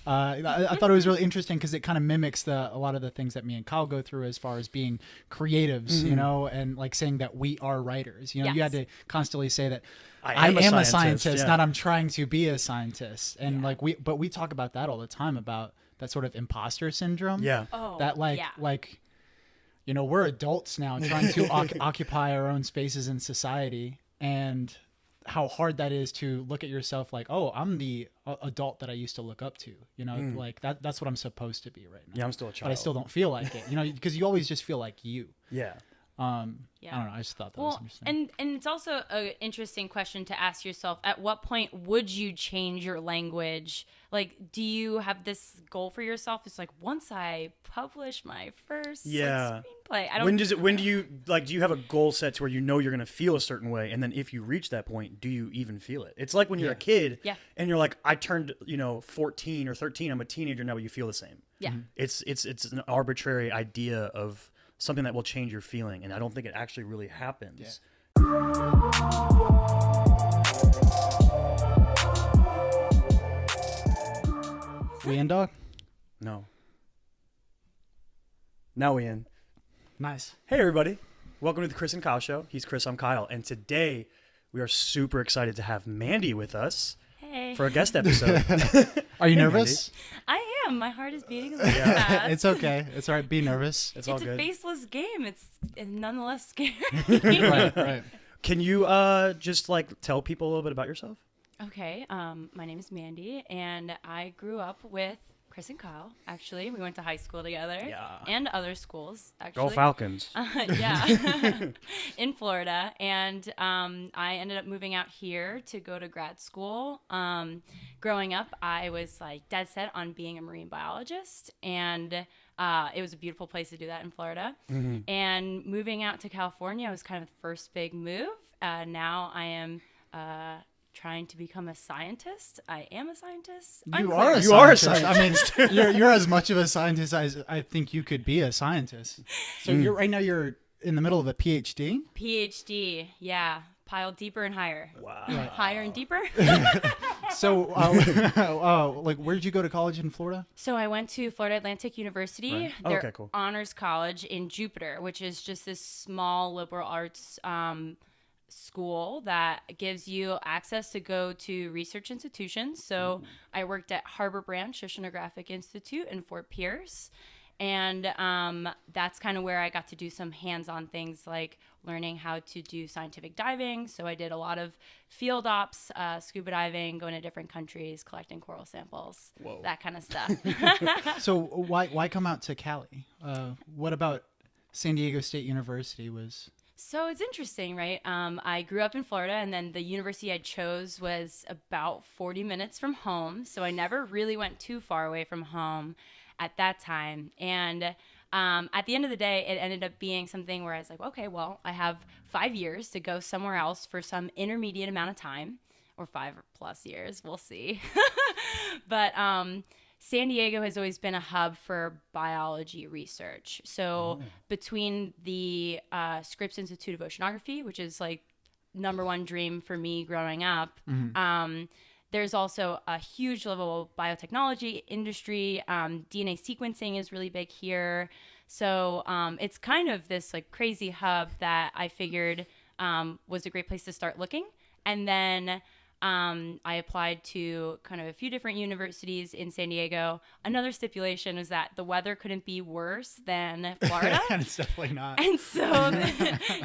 I thought it was really interesting because it kind of mimics a lot of the things that me and Kyle go through as far as being creatives, you know, and like saying that we are writers. You know, you had to constantly say that I am a scientist, not I'm trying to be a scientist. And like we talk about that all the time, about that sort of imposter syndrome. Yeah. That like, you know, we're adults now trying to occupy our own spaces in society, and how hard that is to look at yourself like, oh, I'm the adult that I used to look up to, you know, like that's what I'm supposed to be right now. Yeah, I'm still a child. But I still don't feel like it, you know, because you always just feel like you. Yeah. I don't know. I just thought that was interesting. And it's also an interesting question to ask yourself. At what point would you change your language? Like, do you have this goal for yourself? It's like, once I publish my first screenplay. When do you do you have a goal set to where you know you're going to feel a certain way? And then if you reach that point, do you even feel it? It's like when you're a kid and you're like, I turned, 14 or 13. I'm a teenager now, but you feel the same. Yeah. It's an arbitrary idea of something that will change your feeling, and I don't think it actually really happens. We in, dog? No. Now we in. Nice. Hey everybody, welcome to the Chris and Kyle Show. He's Chris, I'm Kyle, and today we are super excited to have Mandi with us for a guest episode. Are you nervous? I am. My heart is beating a little fast. It's okay. It's all right. Be nervous. It's all good. It's a faceless game. It's nonetheless scary. Right. Can you just tell people a little bit about yourself? Okay. My name is Mandi, and I grew up with Chris and Kyle. Actually, we went to high school together. Yeah. And other schools. Actually. Go Falcons. In Florida, and I ended up moving out here to go to grad school. Growing up, I was like dead set on being a marine biologist, and it was a beautiful place to do that in Florida. Mm-hmm. And moving out to California was kind of the first big move. Now I am trying to become a scientist. I am a scientist. You are a scientist. I mean, you're as much of a scientist as I think you could be a scientist. So you're in the middle of a PhD? PhD, yeah. Piled deeper and higher. Wow. Right. Higher and deeper. So, where did you go to college in Florida? So I went to Florida Atlantic University. Right. Their Okay, cool. honors college in Jupiter, which is just this small liberal arts school that gives you access to go to research institutions. So I worked at Harbor Branch Oceanographic Institute in Fort Pierce. And that's kind of where I got to do some hands-on things like learning how to do scientific diving. So I did a lot of field ops, scuba diving, going to different countries, collecting coral samples, that kind of stuff. So why come out to Cali? What about San Diego State University was... So it's interesting, right? I grew up in Florida, and then the university I chose was about 40 minutes from home. So I never really went too far away from home at that time. And at the end of the day, it ended up being something where I was like, okay, well, I have 5 years to go somewhere else for some intermediate amount of time, or 5+ years. We'll see. But San Diego has always been a hub for biology research. So between the Scripps Institute of Oceanography, which is like #1 dream for me growing up, there's also a huge level of biotechnology industry. DNA sequencing is really big here. So it's kind of this like crazy hub that I figured was a great place to start looking. And then I applied to kind of a few different universities in San Diego. Another stipulation was that the weather couldn't be worse than Florida. And it's definitely not. And so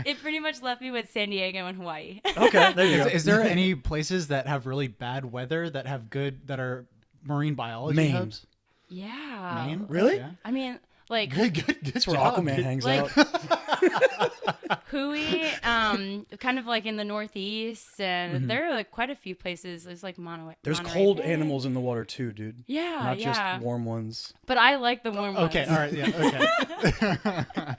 it pretty much left me with San Diego and Hawaii. Okay, there you go. Is there any places that have really bad weather that are marine biology Maine. hubs? Yeah. Maine? Really? Yeah. I mean, like Good That's where job. Aquaman hangs like out. Hui, kind of like in the Northeast, and there are like quite a few places. There's like There's Monterey cold Bay. animals in the water too, dude. Yeah, Not yeah. just warm ones. But I like the warm ones. Okay, all right, yeah, okay.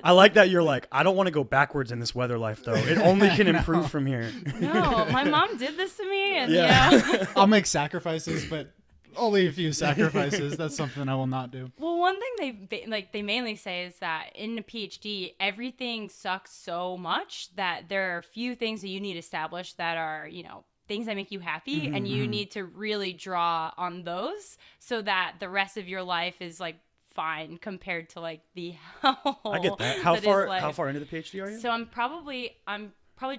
I like that you're like, I don't want to go backwards in this weather life though. It only can improve from here. No, my mom did this to me, and Yeah. I'll make sacrifices, but only a few sacrifices. That's something I will not do. Well, one thing they mainly say is that in a PhD, everything sucks so much that there are a few things that you need established that are, things that make you happy, and you need to really draw on those so that the rest of your life is like fine compared to like the hell. I get that. How far into the PhD are you? So I'm probably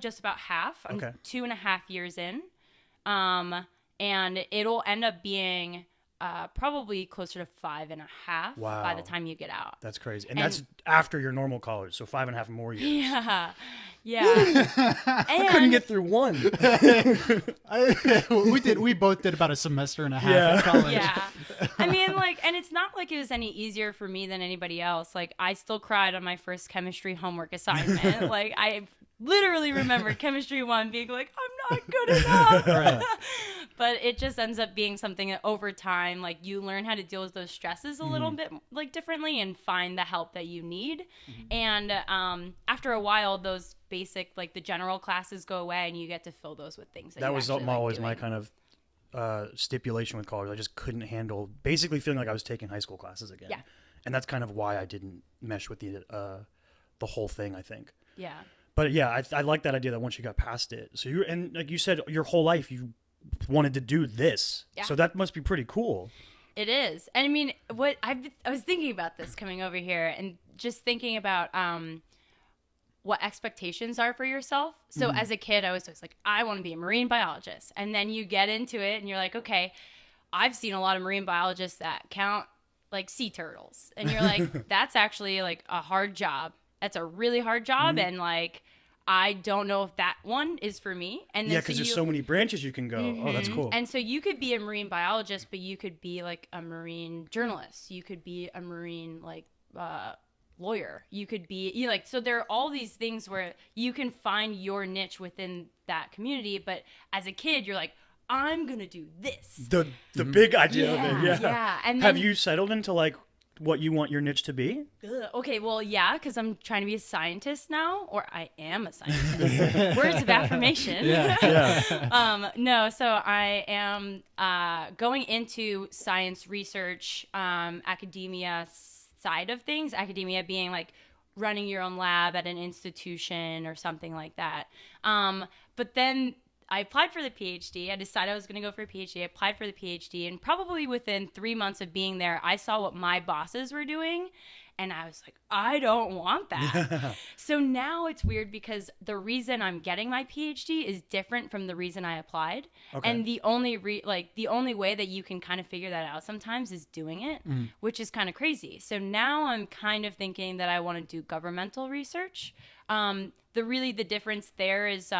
just about half. I'm 2.5 years in. And it'll end up being probably closer to 5.5 by the time you get out. That's crazy. And that's after your normal college, so 5.5 more years. Yeah. I couldn't get through one. We both did about a semester and a half in college. Yeah. I mean, like, and it's not like it was any easier for me than anybody else. Like, I still cried on my first chemistry homework assignment. Like, I literally remember chemistry 1 being like, I'm not good enough. Right. But it just ends up being something that over time, like, you learn how to deal with those stresses a little bit like differently and find the help that you need. And after a while, those basic, like, the general classes go away and you get to fill those with things that was actually always like my kind of stipulation with college. I just couldn't handle basically feeling like I was taking high school classes again. Yeah. And that's kind of why I didn't mesh with the whole thing, I think. Yeah. But yeah, I like that idea that once you got past it. So and like you said, your whole life you wanted to do this. Yeah. So that must be pretty cool. It is. And I mean, I was thinking about this coming over here and just thinking about what expectations are for yourself. So as a kid, I was always like, I want to be a marine biologist. And then you get into it and you're like, okay, I've seen a lot of marine biologists that count like sea turtles. And you're like, that's actually like a hard job. That's a really hard job. And like, I don't know if that one is for me. And then because there's so many branches you can go. Oh, that's cool. And so you could be a marine biologist, but you could be like a marine journalist. You could be a marine like lawyer. You could be like, so there are all these things where you can find your niche within that community. But as a kid, you're like, I'm gonna do this. The big idea of it. Yeah. And then, have you settled into like what you want your niche to be? Okay, well, yeah, because I'm trying to be a scientist now, or I am a scientist. Words of affirmation. No, so I am going into science research, academia side of things. Academia being like running your own lab at an institution or something like that. But then I applied for the PhD. I decided I was going to go for a PhD. I applied for the PhD, and probably within 3 months of being there, I saw what my bosses were doing, and I was like, I don't want that. So now it's weird because the reason I'm getting my PhD is different from the reason I applied. Okay. And the only way that you can kind of figure that out sometimes is doing it, which is kind of crazy. So now I'm kind of thinking that I want to do governmental research. The difference there is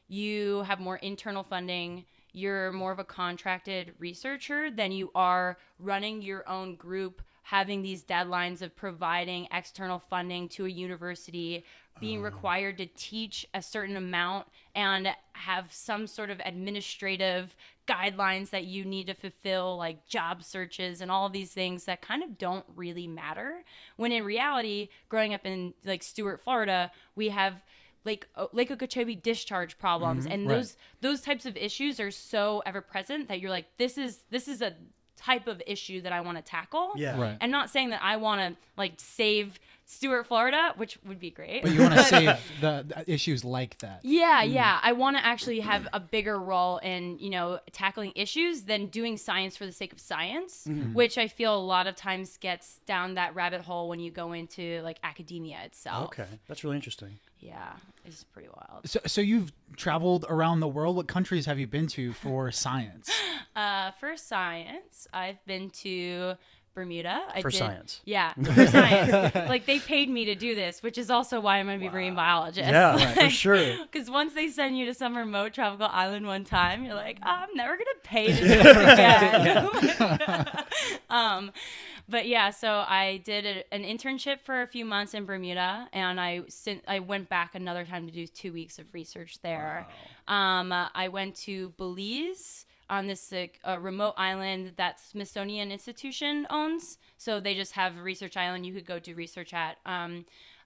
you have more internal funding. You're more of a contracted researcher than you are running your own group, having these deadlines of providing external funding to a university, being required to teach a certain amount and have some sort of administrative guidelines that you need to fulfill, like job searches and all of these things that kind of don't really matter. When in reality, growing up in like Stuart, Florida, we have Lake Okeechobee discharge problems, and those types of issues are so ever present that you're like, this is a type of issue that I want to tackle. Yeah. Right. I'm not saying that I want to like save Stuart, Florida, which would be great. But you want to save the issues like that. Yeah. I want to actually have a bigger role in, tackling issues than doing science for the sake of science, which I feel a lot of times gets down that rabbit hole when you go into like academia itself. Okay. That's really interesting. Yeah, it's pretty wild. So you've traveled around the world. What countries have you been to for science? For science, I've been to Bermuda. Science. Yeah, for science. Like, they paid me to do this, which is also why I'm going to be a marine biologist. Yeah, like, for sure. Because once they send you to some remote tropical island one time, you're like, I'm never going to pay to do this again. But yeah, so I did an internship for a few months in Bermuda, and I went back another time to do 2 weeks of research there. Wow. I went to Belize on this remote island that Smithsonian Institution owns. So they just have a research island you could go do research at.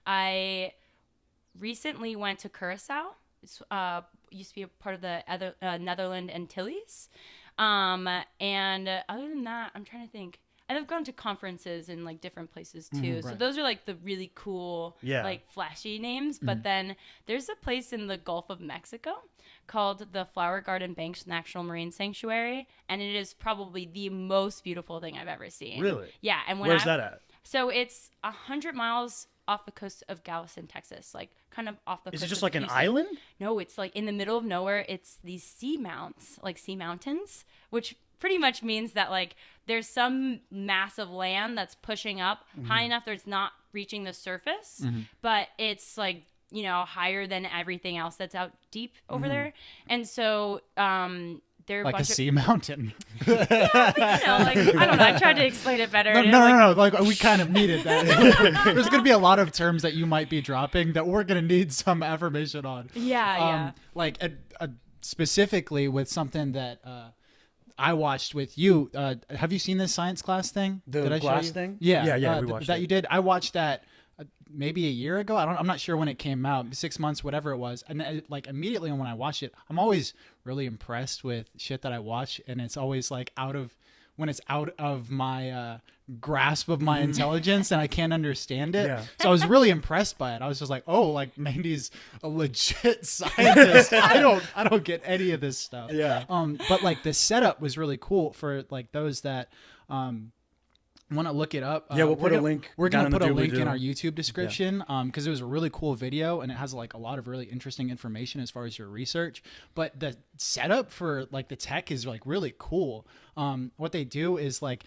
I recently went to Curacao. It used to be a part of the Netherlands Antilles. And other than that, I'm trying to think. I've gone to conferences in like different places too. So those are like the really cool, like flashy names. But then there's a place in the Gulf of Mexico called the Flower Garden Banks National Marine Sanctuary, and it is probably the most beautiful thing I've ever seen. Really? Yeah. And where's that at? So it's 100 miles off the coast of Galveston, Texas, like kind of off the coast. Is it just of like an Houston. island? No, it's like in the middle of nowhere. It's these sea mountains, which pretty much means that like there's some mass of land that's pushing up high enough that it's not reaching the surface, but it's like, you know, higher than everything else that's out deep over there. And so they're like a sea mountain. You know, like, I don't know. I tried to explain it better. No. Like we kind of needed that. There's going to be a lot of terms that you might be dropping that we're going to need some affirmation on. Yeah. Like specifically with something that I watched with you. Have you seen this science class thing? The glass thing? Yeah. We watched that. it. You did. I watched that maybe a year ago. I'm not sure when it came out, 6 months, whatever it was. And like immediately when I watched it, I'm always really impressed with shit that I watch. And it's always like when it's out of my grasp of my intelligence and I can't understand it. Yeah. So I was really impressed by it. I was just like, oh, like Mandy's a legit scientist. I don't get any of this stuff. Yeah. But like the setup was really cool for like those that want to look it up. We'll put a link. We're going to put a link in our YouTube description because it was a really cool video and it has like a lot of really interesting information as far as your research. But the setup for like the tech is like really cool. What they do is like,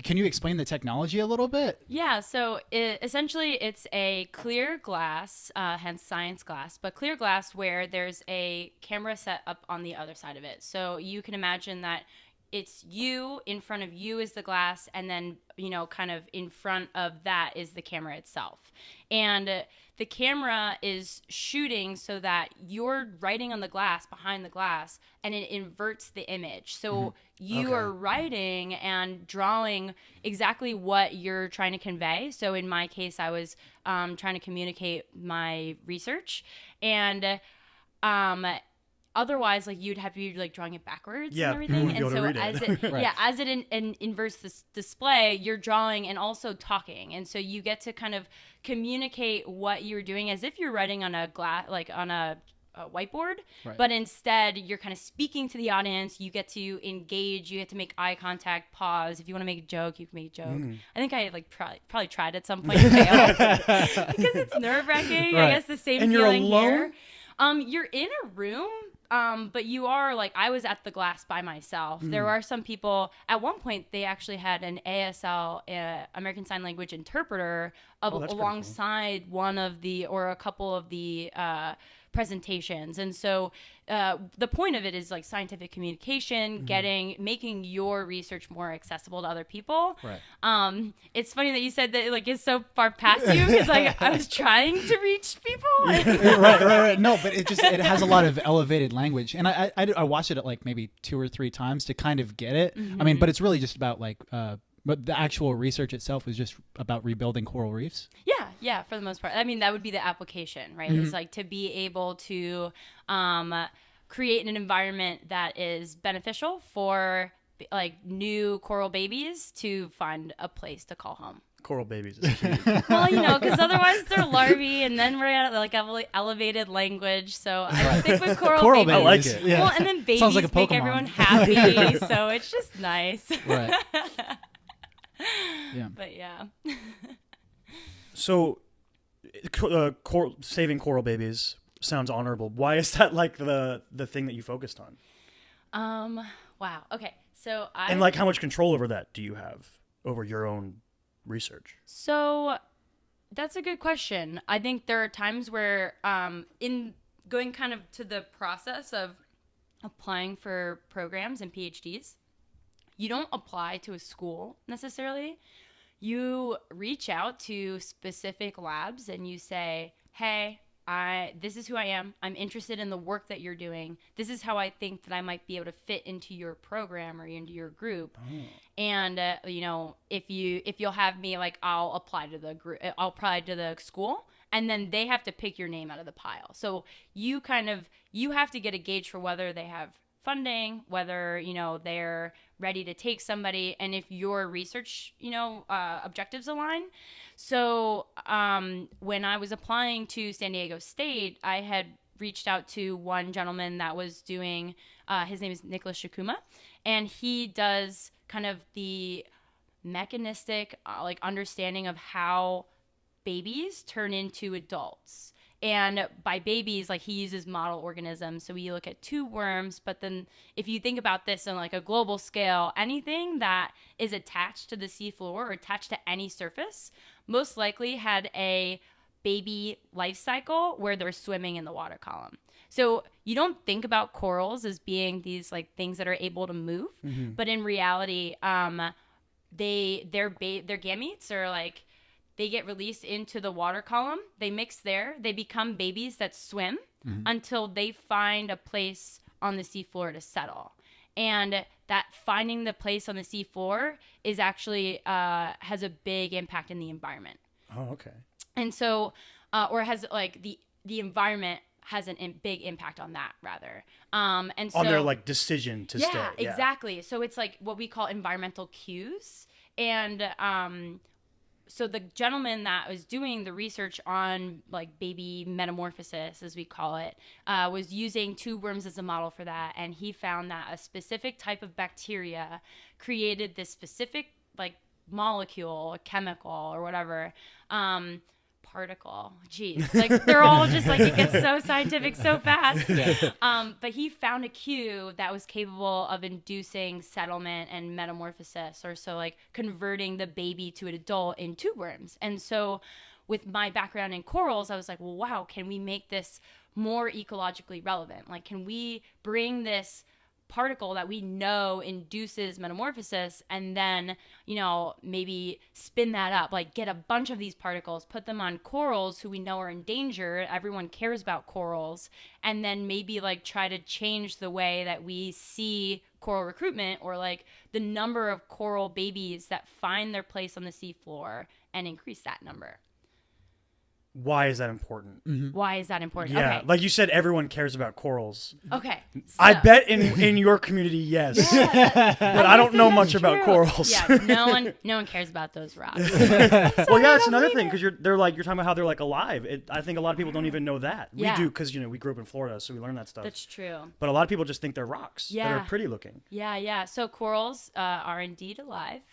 can you explain the technology a little bit? Yeah. So essentially it's a clear glass, hence science glass, but clear glass where there's a camera set up on the other side of it. So you can imagine that it's you, in front of you is the glass, and then, you know, kind of in front of that is the camera itself. And the camera is shooting so that you're writing on the glass, behind the glass, and it inverts the image. So you are writing and drawing exactly what you're trying to convey. So in my case, I was trying to communicate my research. And otherwise, like you'd have to be like drawing it backwards and everything. And so as it inverts this display, you're drawing and also talking. And so you get to kind of communicate what you're doing as if you're writing on a glass, like on a whiteboard, but instead you're kind of speaking to the audience. You get to engage, you get to make eye contact, pause. If you want to make a joke, you can make a joke. I think I like probably tried at some point and failed because it's nerve-wracking. I guess the same and feeling you're alone? Here. You're in a room. But you are like, I was at the glass by myself. There are some people, at one point, they actually had an ASL, American Sign Language interpreter, alongside one of the, or a couple of the presentations. And so the point of it is like scientific communication, making your research more accessible to other people. Right. It's funny that you said that like it's so far past you because like I was trying to reach people. right. No, but it has a lot of elevated language, and I watched it at like maybe 2 or 3 times to kind of get it. I mean, but it's really just about like. But the actual research itself is just about rebuilding coral reefs? Yeah, for the most part. I mean, that would be the application, right? It's like to be able to create an environment that is beneficial for like new coral babies to find a place to call home. Coral babies is cute. Well, you know, because otherwise they're larvae, and then we're at like elevated language. So I stick with coral babies. I like it. Yeah. Well, and then babies like make everyone happy, so it's just nice. Right. Yeah. But yeah. So, saving coral babies sounds honorable. Why is that like the thing that you focused on? Wow. Okay. So and like how much control over that do you have over your own research? So that's a good question. I think there are times where in going kind of to the process of applying for programs and PhDs, you don't apply to a school necessarily. You reach out to specific labs and you say, hey, this is who I am. I'm interested in the work that you're doing. This is how I think that I might be able to fit into your program or into your group. And you know, if you'll have me, like I'll apply to the group, I'll apply to the school, and then they have to pick your name out of the pile. So you have to get a gauge for whether they have funding, whether, you know, they're ready to take somebody, and if your research, you know, objectives align. So when I was applying to San Diego State, I had reached out to one gentleman that was doing, his name is Nicholas Shikuma, and he does kind of the mechanistic like understanding of how babies turn into adults. And by babies, like, he uses model organisms. So we look at tube worms, but then if you think about this on like a global scale, anything that is attached to the seafloor or attached to any surface most likely had a baby life cycle where they're swimming in the water column. So you don't think about corals as being these like things that are able to move, but in reality, their gametes are like, they get released into the water column, they mix there, they become babies that swim until they find a place on the seafloor to settle. And that finding the place on the seafloor is actually has a big impact in the environment. Oh, okay. And so, or has like the environment has a big impact on that rather. And so on their like decision to stay. Yeah, exactly. So it's like what we call environmental cues. And so the gentleman that was doing the research on like baby metamorphosis, as we call it, was using tube worms as a model for that. And he found that a specific type of bacteria created this specific like molecule, a chemical or whatever, particle. Jeez, like they're all just like, it gets so scientific so fast. But he found a cue that was capable of inducing settlement and metamorphosis, or so like converting the baby to an adult in tube worms. And so with my background in corals, I was like, well, wow, can we make this more ecologically relevant? Like, can we bring this particle that we know induces metamorphosis and then, you know, maybe spin that up, like get a bunch of these particles, put them on corals who we know are in danger, everyone cares about corals, and then maybe like try to change the way that we see coral recruitment, or like the number of coral babies that find their place on the seafloor, and increase that number. Why is that important? Why is that important? Yeah, okay. like you said, everyone cares about corals. Okay. So, I bet in your community, yes. But I don't know much about corals. Yeah, no one cares about those rocks. Well, yeah, that's another thing, because you're talking about how they're like alive. I think a lot of people don't even know that. Yeah. We do, because we grew up in Florida, so we learn that stuff. That's true. But a lot of people just think they're rocks that are pretty looking. Yeah. So corals are indeed alive.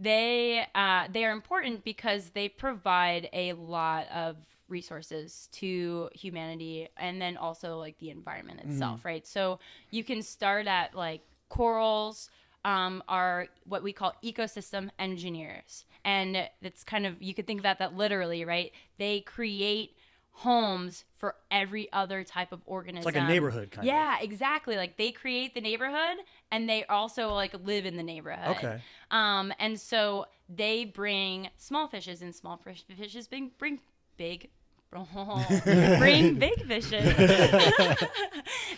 They are important because they provide a lot of resources to humanity, and then also like the environment itself, right? So you can start at like corals are what we call ecosystem engineers, and it's kind of, you could think about that literally, right? They create homes for every other type of organism. It's like a neighborhood kind of. Yeah, exactly. Like they create the neighborhood, and they also like live in the neighborhood. Okay. And so they bring small fishes, and small fishes bring big bring big fishes.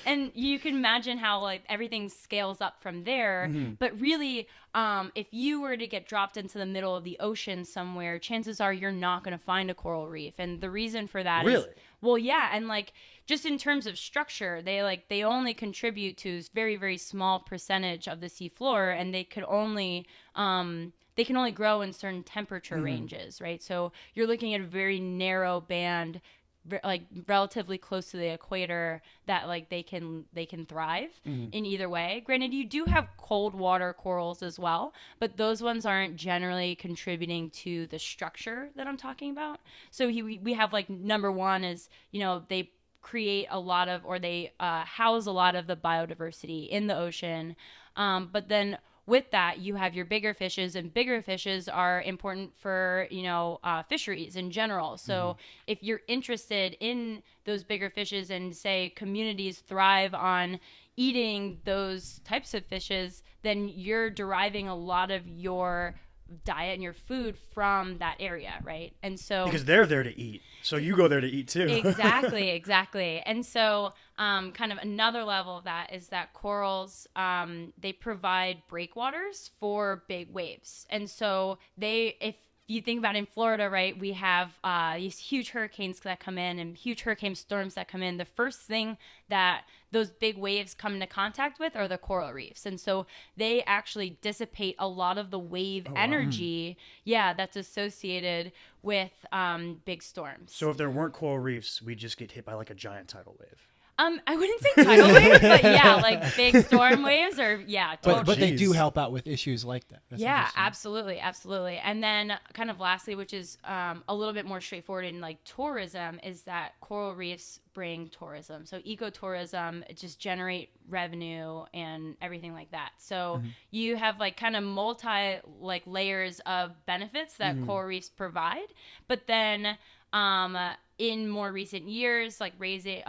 And you can imagine how like everything scales up from there. But really, if you were to get dropped into the middle of the ocean somewhere, chances are you're not going to find a coral reef. And the reason for that is, well, yeah, and like just in terms of structure, they only contribute to a very, very small percentage of the seafloor, and they can only grow in certain temperature ranges, right? So you're looking at a very narrow band, like relatively close to the equator, that like they can thrive in either way. Granted, you do have cold water corals as well, but those ones aren't generally contributing to the structure that I'm talking about. So we have like, number one is, they create a lot of, or they house a lot of the biodiversity in the ocean. But then with that, you have your bigger fishes, and bigger fishes are important for, fisheries in general. So if you're interested in those bigger fishes, and say communities thrive on eating those types of fishes, then you're deriving a lot of your diet and your food from that area, right? And so because they're there to eat, so you go there to eat too. exactly. And so kind of another level of that is that corals, they provide breakwaters for big waves. And so if you think about in Florida, right, we have these huge hurricanes that come in and huge hurricane storms that come in. The first thing that those big waves come into contact with are the coral reefs. And so they actually dissipate a lot of the wave energy, that's associated with big storms. So if there weren't coral reefs, we'd just get hit by like a giant tidal wave. I wouldn't say tidal waves, but like big storm waves or totally. But they do help out with issues like that. That's absolutely. And then kind of lastly, which is a little bit more straightforward in like tourism, is that coral reefs bring tourism. So ecotourism just generate revenue and everything like that. So you have like kind of multi like layers of benefits that coral reefs provide, but then in more recent years, like raising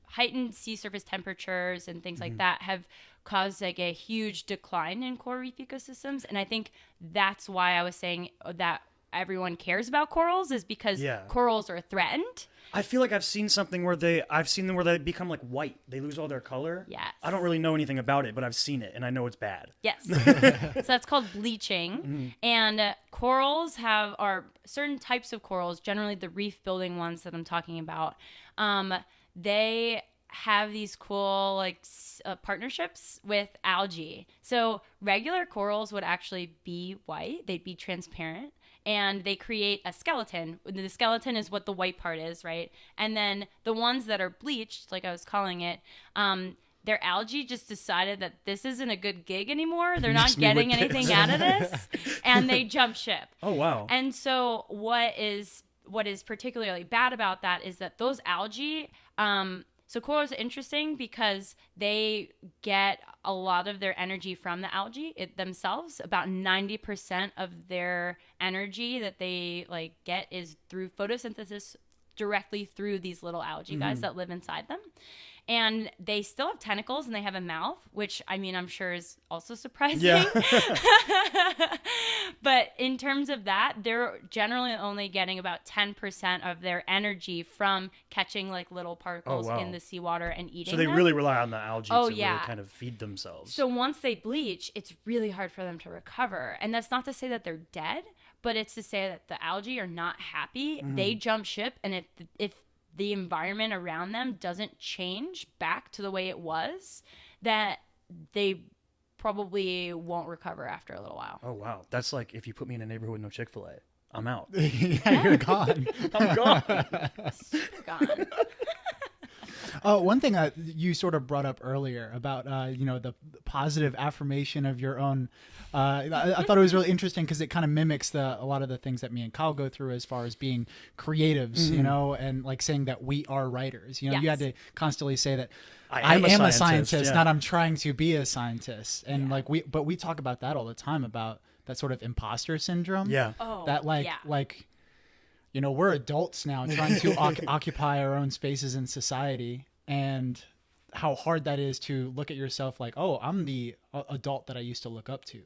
heightened sea surface temperatures and things like that have caused like a huge decline in coral reef ecosystems. And I think that's why I was saying that everyone cares about corals, is because corals are threatened. I feel like I've seen something where I've seen them where they become like white. They lose all their color. Yes. I don't really know anything about it, but I've seen it and I know it's bad. Yes. So that's called bleaching. And corals are certain types of corals, generally the reef building ones that I'm talking about. They have these cool like partnerships with algae. So regular corals would actually be white. They'd be transparent. And they create a skeleton. The skeleton is what the white part is, right? And then the ones that are bleached, like I was calling it, their algae just decided that this isn't a good gig anymore. They're not getting anything out of this. And they jump ship. Oh, wow. And so what is particularly bad about that is that those algae, so corals are interesting because they get a lot of their energy from the algae themselves. About 90% of their energy that they like get is through photosynthesis directly through these little algae guys that live inside them. And they still have tentacles and they have a mouth, which I mean, I'm sure is also surprising. Yeah. But in terms of that, they're generally only getting about 10% of their energy from catching like little particles in the seawater and eating So they them. really rely on the algae to really kind of feed themselves. So once they bleach, it's really hard for them to recover. And that's not to say that they're dead, but it's to say that the algae are not happy. They jump ship, and if the environment around them doesn't change back to the way it was, that they probably won't recover after a little while. Oh, wow. That's like if you put me in a neighborhood with no Chick-fil-A, I'm out. You're gone. I'm gone. Gone. One thing you sort of brought up earlier about, the positive affirmation of your own. I thought it was really interesting because it kind of mimics a lot of the things that me and Kyle go through as far as being creatives, and like saying that we are writers. You had to constantly say that I am a scientist, not I'm trying to be a scientist. And we talk about that all the time, about that sort of imposter syndrome. Yeah. Oh, that we're adults now trying to occupy our own spaces in society, and how hard that is to look at yourself like, oh, I'm the adult that I used to look up to,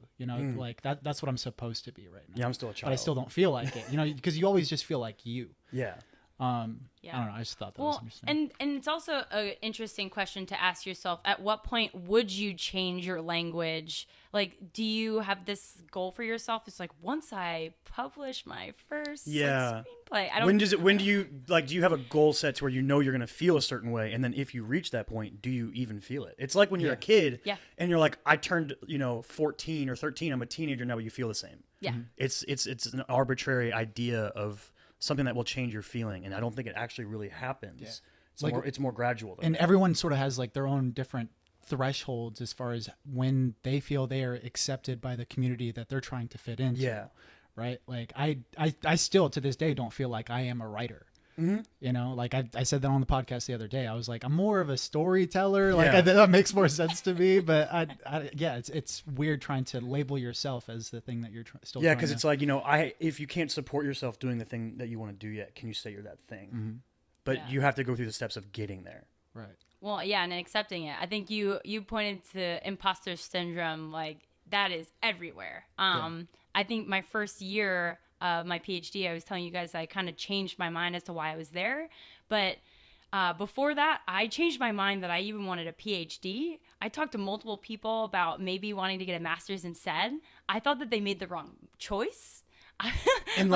like that's what I'm supposed to be right now. Yeah, I'm still a child. But I still don't feel like it, because you always just feel like you. Yeah. I don't know. I just thought that was interesting. And it's also an interesting question to ask yourself. At what point would you change your language? Like, do you have this goal for yourself? It's like, once I publish my first screenplay. When do you have a goal set to where you know you're going to feel a certain way? And then if you reach that point, do you even feel it? It's like when you're a kid and you're like, I turned, 14 or 13. I'm a teenager now, but you feel the same. Yeah. It's an arbitrary idea of something that will change your feeling, and I don't think it actually really happens. Yeah. It's more gradual though. And everyone sort of has like their own different thresholds as far as when they feel they are accepted by the community that they're trying to fit into. Yeah. Right? Like I still to this day don't feel like I am a writer. Like I said that on the podcast the other day. I was like, I'm more of a storyteller. Like that makes more sense to me. But it's weird trying to label yourself as the thing that you're still. Yeah, because it's like if you can't support yourself doing the thing that you want to do yet, can you say you're that thing? But you have to go through the steps of getting there. Right. Well, yeah, and accepting it. I think you pointed to imposter syndrome. Like that is everywhere. I think my first year. My PhD, I was telling you guys I kind of changed my mind as to why I was there. But before that, I changed my mind that I even wanted a PhD. I talked to multiple people about maybe wanting to get a master's instead. I thought that they made the wrong choice. in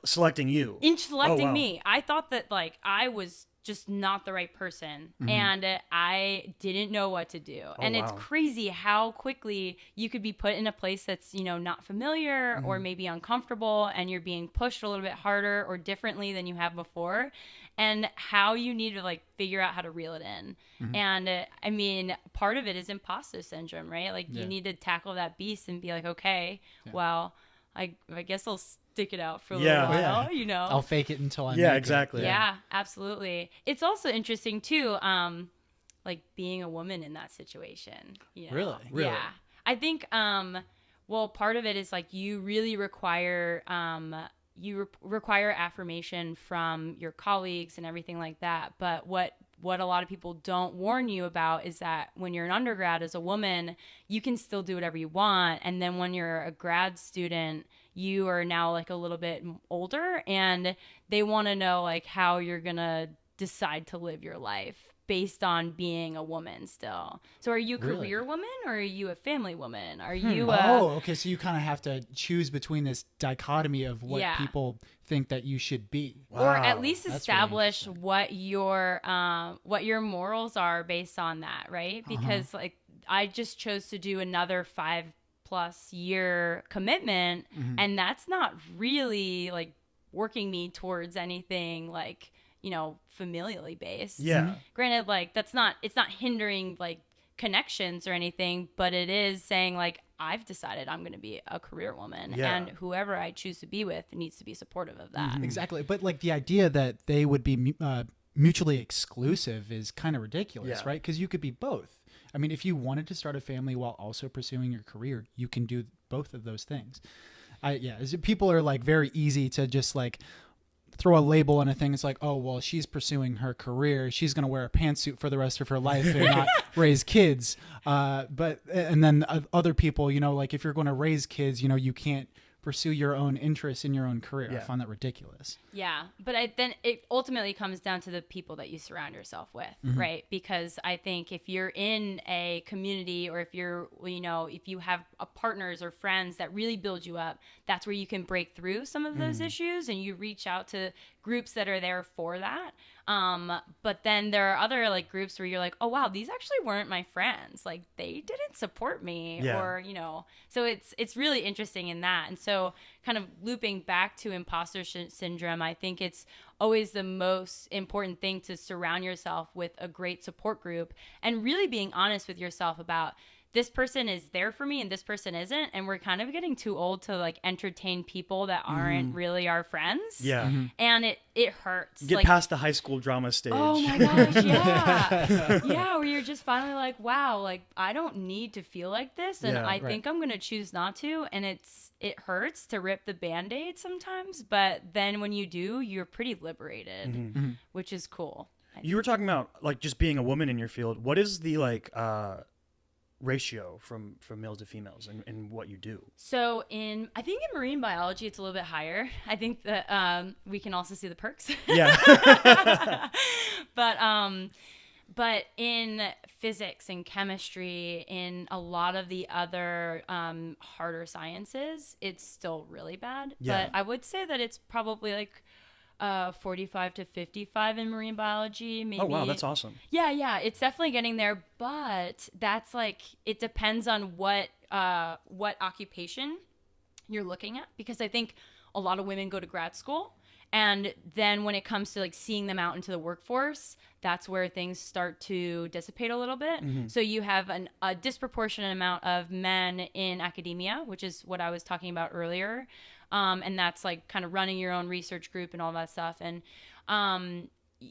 selecting you. In selecting me. I thought that like I was just not the right person, and I didn't know what to do. And it's crazy how quickly you could be put in a place that's, you know, not familiar or maybe uncomfortable, and you're being pushed a little bit harder or differently than you have before, and how you need to like figure out how to reel it in. And I mean, part of it is imposter syndrome, right? Like you need to tackle that beast and be like, okay, well, I guess I'll stick it out for a little while, you know. I'll fake it until I make exactly. it. Yeah, absolutely. It's also interesting too, like being a woman in that situation. You know? Really? Yeah. I think, well, part of it is like you really require, require affirmation from your colleagues and everything like that. But what a lot of people don't warn you about is that when you're an undergrad as a woman, you can still do whatever you want. And then when you're a grad student, you are now like a little bit older, and they want to know like how you're going to decide to live your life based on being a woman still. So are you a career woman, or are you a family woman? Are you okay, so you kind of have to choose between this dichotomy of what people think that you should be. Wow. Or at least establish what your morals are based on that, right? Because like I just chose to do another 5+ year commitment, and that's not really like working me towards anything like, you know, familially based. Yeah. Granted, like it's not hindering like connections or anything, but it is saying like, I've decided I'm going to be a career woman, and whoever I choose to be with needs to be supportive of that. Exactly. But like the idea that they would be mutually exclusive is kind of ridiculous, right? Because you could be both. I mean, if you wanted to start a family while also pursuing your career, you can do both of those things. People are like very easy to just like throw a label on a thing. It's like, oh, well, she's pursuing her career. She's going to wear a pantsuit for the rest of her life and not raise kids. And then other people, you know, like if you're going to raise kids, you know, you can't pursue your own interests in your own career. I find that ridiculous. Yeah. But then it ultimately comes down to the people that you surround yourself with, right? Because I think if you're in a community, or if you're, you know, if you have partners or friends that really build you up, that's where you can break through some of those issues, and you reach out to groups that are there for that. But then there are other like groups where you're like, oh wow, these actually weren't my friends. Like they didn't support me, or, you know, so it's really interesting in that. And so kind of looping back to imposter syndrome, I think it's always the most important thing to surround yourself with a great support group, and really being honest with yourself about, this person is there for me and this person isn't, and we're kind of getting too old to like entertain people that aren't really our friends. And it hurts. Get past the high school drama stage. Oh my gosh, yeah. Where you're just finally like, wow, like I don't need to feel like this, and I think I'm gonna choose not to. And it hurts to rip the Band-Aid sometimes, but then when you do, you're pretty liberated, which is cool. You were talking about like just being a woman in your field. What is the like ratio from males to females in what you do? So I think in marine biology it's a little bit higher. I think that we can also see the perks. But in physics and chemistry, in a lot of the other harder sciences, it's still really bad. But I would say that it's probably like 45 to 55 in marine biology, maybe. Oh wow, that's awesome. Yeah, it's definitely getting there, but that's like, it depends on what occupation you're looking at, because I think a lot of women go to grad school, and then when it comes to like seeing them out into the workforce, that's where things start to dissipate a little bit. So you have a disproportionate amount of men in academia, which is what I was talking about earlier. And that's like kind of running your own research group and all that stuff. And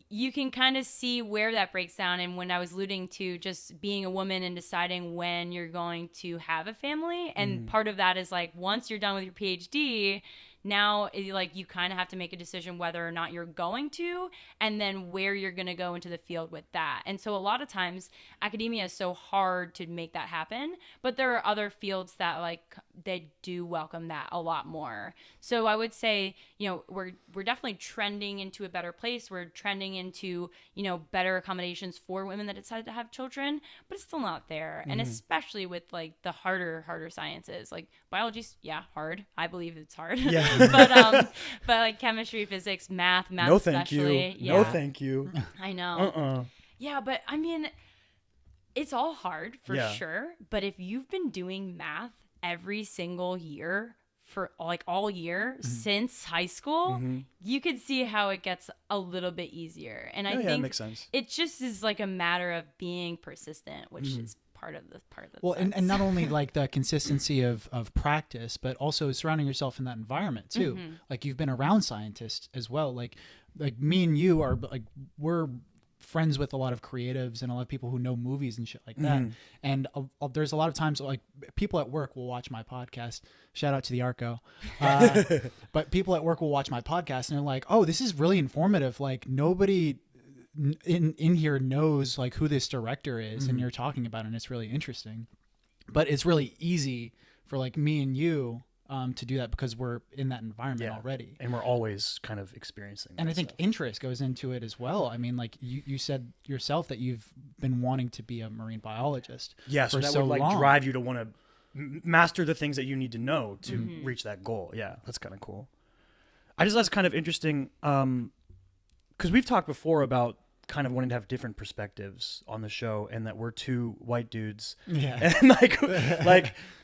you can kind of see where that breaks down. And when I was alluding to just being a woman and deciding when you're going to have a family, and part of that is like, once you're done with your PhD, now like you kind of have to make a decision whether or not you're going to, and then where you're going to go into the field with that. And so a lot of times academia is so hard to make that happen, but there are other fields that like they do welcome that a lot more. So I would say, you know, we're definitely trending into a better place. We're trending into, you know, better accommodations for women that decide to have children, but it's still not there. And especially with like the harder sciences, like biology's hard. I believe it's hard. but like chemistry, physics, math no thank especially. you. Yeah. No thank you. I know. Yeah, but I mean, it's all hard for sure. But if you've been doing math every single year for like all year since high school, you could see how it gets a little bit easier. And I think that makes sense. It just is like a matter of being persistent, which is part of the well, and not only like the consistency of practice, but also surrounding yourself in that environment too. Like you've been around scientists as well. Like me and you are like, we're friends with a lot of creatives and a lot of people who know movies and shit like that. And there's a lot of times like people at work will watch my podcast. Shout out to the Arco. But people at work will watch my podcast and they're like, oh, this is really informative. Like nobody in here knows like who this director is and you're talking about it, and it's really interesting. But it's really easy for like me and you to do that because we're in that environment already, and we're always kind of experiencing that and I think interest goes into it as well. I mean, like you said yourself that you've been wanting to be a marine biologist so that would like long. drive you to want to master the things that you need to know to reach that goal. That's kind of cool. That's kind of interesting because we've talked before about kind of wanting to have different perspectives on the show, and that we're two white dudes, and like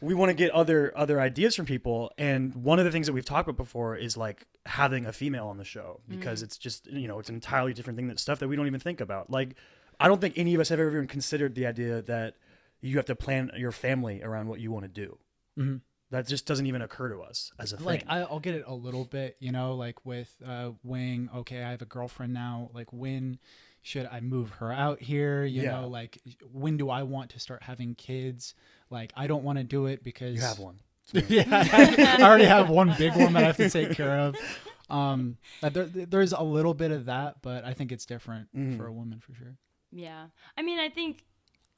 we want to get other ideas from people. And one of the things that we've talked about before is like having a female on the show, because it's just, it's an entirely different thing, that stuff that we don't even think about. Like I don't think any of us have ever even considered the idea that you have to plan your family around what you want to do. That just doesn't even occur to us as a thing. Like I'll get it a little bit, like with weighing, okay, I have a girlfriend now, like when should I move her out here? You know, like when do I want to start having kids? Like I don't want to do it because you have one. I already have one big one that I have to take care of. There's a little bit of that, but I think it's different for a woman for sure. Yeah. I mean, I think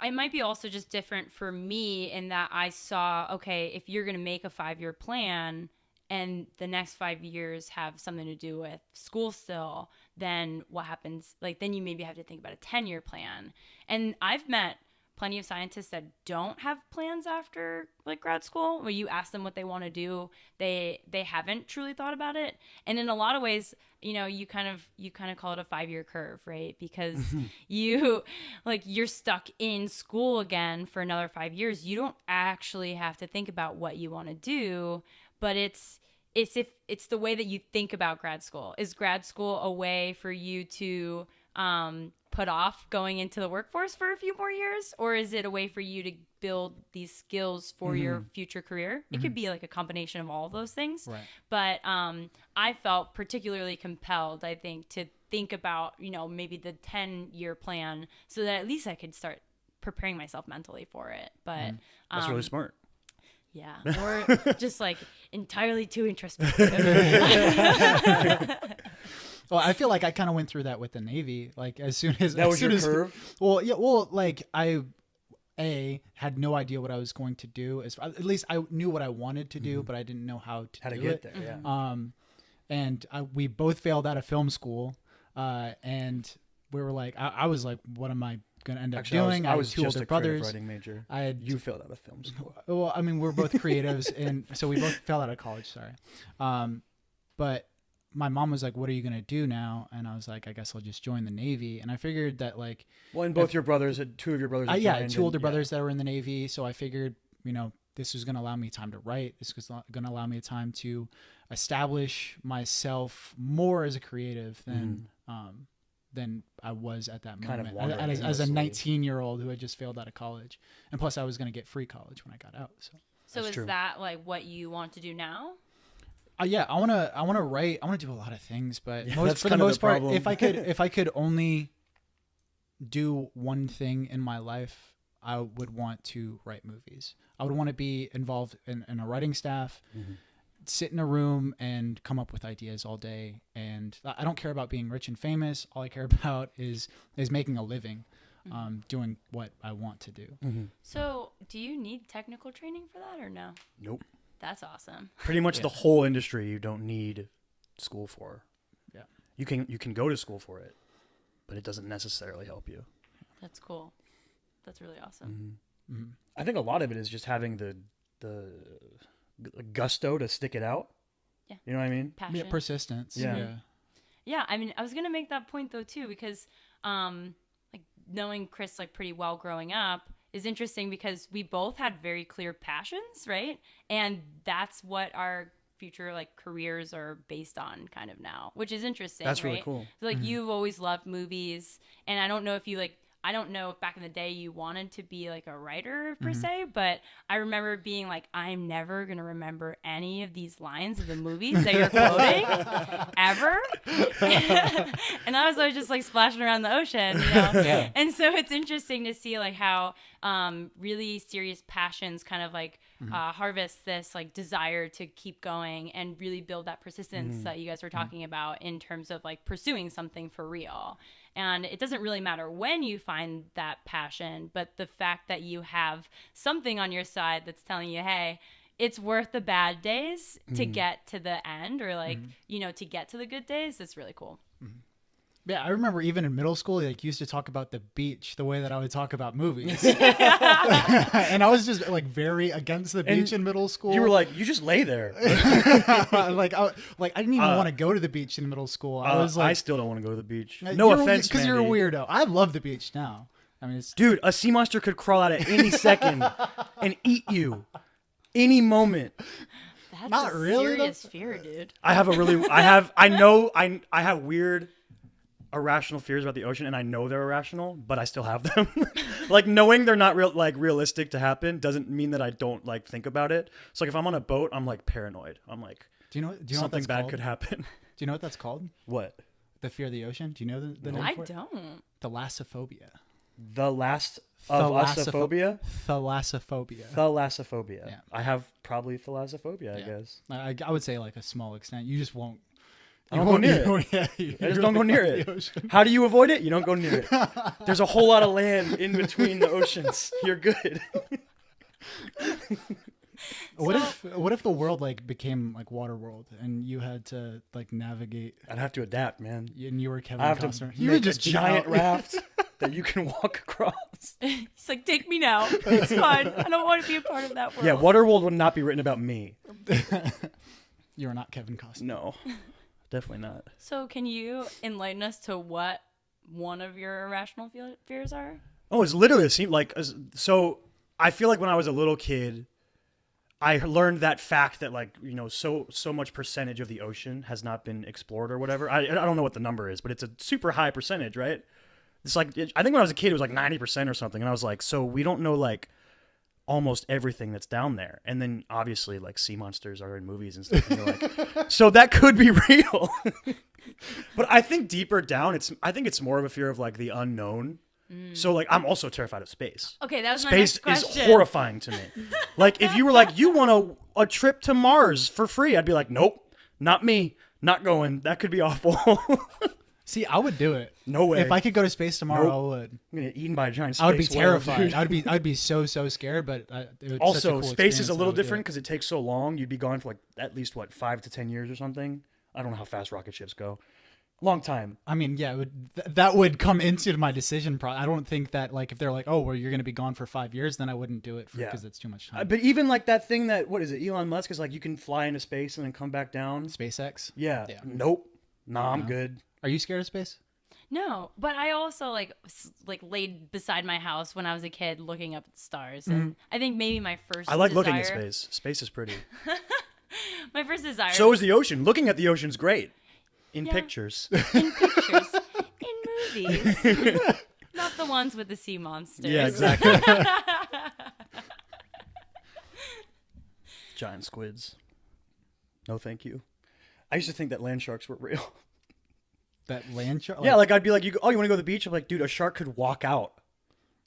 it might be also just different for me in that I saw, okay, if you're going to make a 5-year plan and the next 5 years have something to do with school still, then what happens? Like, then you maybe have to think about a 10-year plan. And I've met plenty of scientists that don't have plans after like grad school, where you ask them what they want to do, they haven't truly thought about it. And in a lot of ways, you kind of call it a 5-year curve, right? Because you're stuck in school again for another 5 years. You don't actually have to think about what you want to do, but it's the way that you think about grad school. Is grad school a way for you to put off going into the workforce for a few more years, or is it a way for you to build these skills for your future career? It could be like a combination of all of those things. Right. But I felt particularly compelled, I think, to think about, maybe the 10-year plan so that at least I could start preparing myself mentally for it. But that's really smart. Yeah, or just like entirely too introspective. Well, I feel like I kind of went through that with the Navy. Like as soon as that was your curve. Well, yeah. Well, like I had no idea what I was going to do. At least I knew what I wanted to do, but I didn't know how to do get it. there. Yeah. And we both failed out of film school, and we were like, I was like, what am I going to end up doing? I was two just older a brothers. writing major. You failed out of film school. Well, I mean, we're both creatives, and so we both failed out of college. Sorry, but my mom was like, "What are you gonna do now?" And I was like, "I guess I'll just join the Navy." And I figured that like, well, and both your brothers had two of your brothers. Two older brothers that were in the Navy. So I figured, this was gonna allow me time to write. This was gonna allow me time to establish myself more as a creative than I was at that moment. As a 19-year-old who had just failed out of college, and plus I was gonna get free college when I got out. So is that like what you want to do now? Yeah, I wanna write. I wanna do a lot of things, but for the most part, if I could only do one thing in my life, I would want to write movies. I would want to be involved in a writing staff, sit in a room and come up with ideas all day. And I don't care about being rich and famous. All I care about is making a living, doing what I want to do. So, do you need technical training for that or no? Nope. That's awesome. Pretty much the whole industry you don't need school for. Yeah. You can go to school for it, but it doesn't necessarily help you. That's cool. That's really awesome. I think a lot of it is just having the gusto to stick it out. Yeah. You know what I mean? Passion. Yeah, persistence. Yeah. Yeah, I mean, I was gonna make that point though too, because like knowing Chris like pretty well growing up is interesting because we both had very clear passions, right? And that's what our future like careers are based on kind of now, which is interesting. That's right? really cool. So, like you've always loved movies, and I don't know if you like. I don't know if back in the day you wanted to be like a writer per se, but I remember being like, I'm never going to remember any of these lines of the movies that you're quoting ever. And I was always just like splashing around the ocean, you know? Yeah. And so it's interesting to see like how really serious passions kind of like harvest this like desire to keep going and really build that persistence that you guys were talking about in terms of like pursuing something for real. And it doesn't really matter when you find that passion, but the fact that you have something on your side that's telling you, hey, it's worth the bad days to get to the end, or like, you know, to get to the good days, that's really cool. Yeah, I remember even in middle school, like used to talk about the beach the way that I would talk about movies. And I was just like very against the beach in middle school. You were like, you just lay there. like I didn't even want to go to the beach in middle school. I was like, I still don't want to go to the beach. No offense, because you're a weirdo. I love the beach now. I mean, dude, a sea monster could crawl out at any second and eat you, any moment. That's not a really, serious fear, dude. I have weird irrational fears about the ocean, and I know they're irrational, but I still have them. Like knowing they're not realistic to happen doesn't mean that I don't like think about it. So like if I'm on a boat, I'm like paranoid. I'm like, do you know something what that's bad called? could happen. Do you know what that's called? What? The fear of the ocean. Do you know the name I for it? don't. Thalassophobia. The last of usophobia? Thalassophobia. Thalassophobia. Yeah. I have probably thalassophobia, I guess. I would say like a small extent. You just won't. I don't go near it. I just don't go near it. How do you avoid it? You don't go near it. There's a whole lot of land in between the oceans. You're good. What if the world like became like Waterworld and you had to like navigate? I'd have to adapt, man. And you were Kevin I have Costner. to make a giant raft that you can walk across. It's like, take me now. It's fine. I don't want to be a part of that world. Yeah, Waterworld would not be written about me. You are not Kevin Costner. No, definitely not. So can you enlighten us to what one of your irrational fears are? Oh, it's literally it seemed like so. I feel like when I was a little kid, I learned that fact that like, you know, so much percentage of the ocean has not been explored or whatever. I don't know what the number is, but it's a super high percentage, right? It's like, I think when I was a kid, it was like 90% or something. And I was like, so we don't know like almost everything that's down there. And then obviously like sea monsters are in movies and stuff. And you're like, so that could be real. But I think deeper down, I think it's more of a fear of like the unknown. So like I'm also terrified of space. Okay, that was my next question. Space is horrifying to me. Like if you were like, you want a trip to Mars for free, I'd be like, nope, not me, not going. That could be awful. See, I would do it. No way. If I could go to space tomorrow, Nope. I would. I'm gonna get eaten by a giant space I would be whale, terrified. dude. I'd be so scared. But it would Also, such a cool space is a experience little that I would do different it. because it takes so long. You'd be gone for like at least 5 to 10 years or something. I don't know how fast rocket ships go. Long time. I mean, yeah, that would come into my decision. I don't think that like if they're like, oh, well, you're going to be gone for 5 years, then I wouldn't do it because it's too much time. But even like that thing that what is it? Elon Musk is like you can fly into space and then come back down. SpaceX. Yeah. Nope. Nah, I'm good. Are you scared of space? No, but I also like laid beside my house when I was a kid looking up at the stars, and I think maybe my first. I like desire, looking at space. Space is pretty. My first desire. So is the ocean. Looking at the ocean's great. In pictures. In pictures. In movies. Not the ones with the sea monsters. Yeah, exactly. Giant squids. No, thank you. I used to think that land sharks were real. That land shark? Yeah, like I'd be like, you want to go to the beach? I'm like, dude, a shark could walk out,